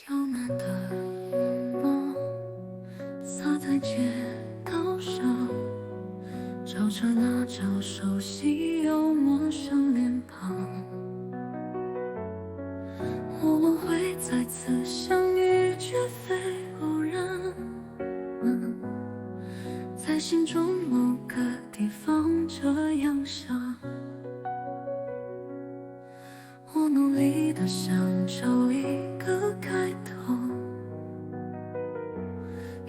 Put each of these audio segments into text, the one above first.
娇嫩的羽毛洒在街道上，照着那张熟悉又陌生脸庞。我们会再次相遇，绝非偶然。在心中某个地方这样想，我努力地想找一个开头，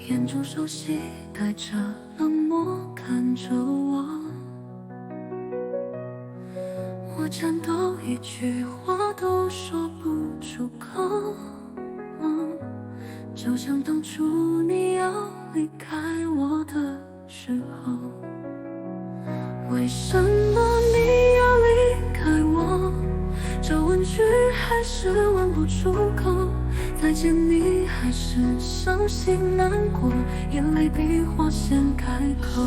眼中熟悉带着冷漠看着我，我颤抖，一句话都说不出口，就像当初你要离开我的时候。为什么你要离开我？这问句还是问不出口，再见你还是伤心难过，眼泪比话先开口。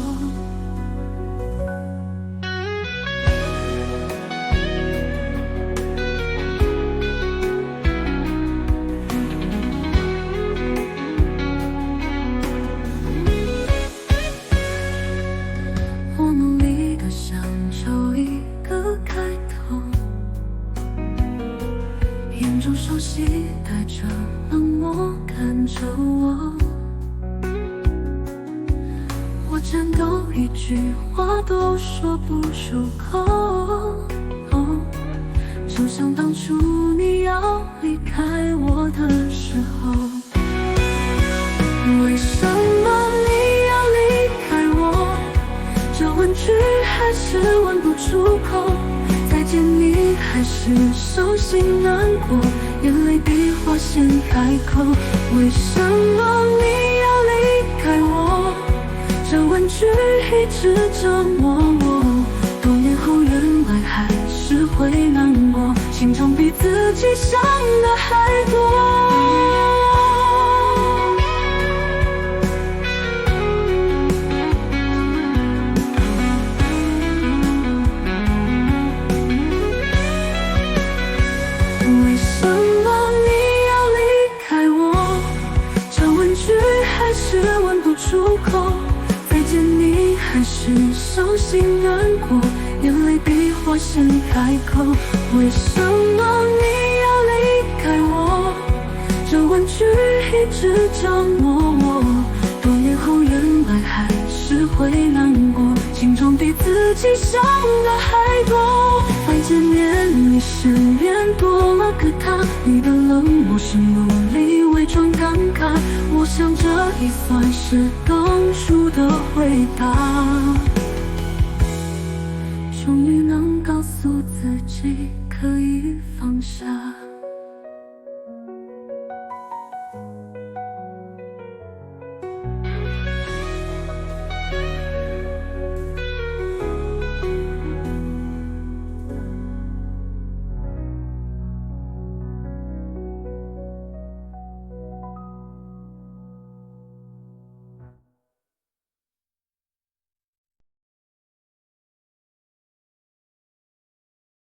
我努力地想找一个开头，眼中熟悉带着冷漠看着我，我颤抖，一句话都说不出口，就像当初你要离开我的时候。为什么你要离开我？这问句还是问不出口，再见你还是伤心难过，眼泪比话先开口。为什么你要离开我？这问句一直折磨我，多年后原来还是会难过，心中比自己想的还多。为什么你要离开我？这问句还是问不出口，再见你还是伤心难过，眼泪比话先开口。为什么你要离开我？这问句一直折磨我，多年后原来还是会难过，心中比自己想的还多。再见面你身边多了个他，你的冷漠是努力伪装尴尬，我想这也算是当初的回答。终于能告诉自己可以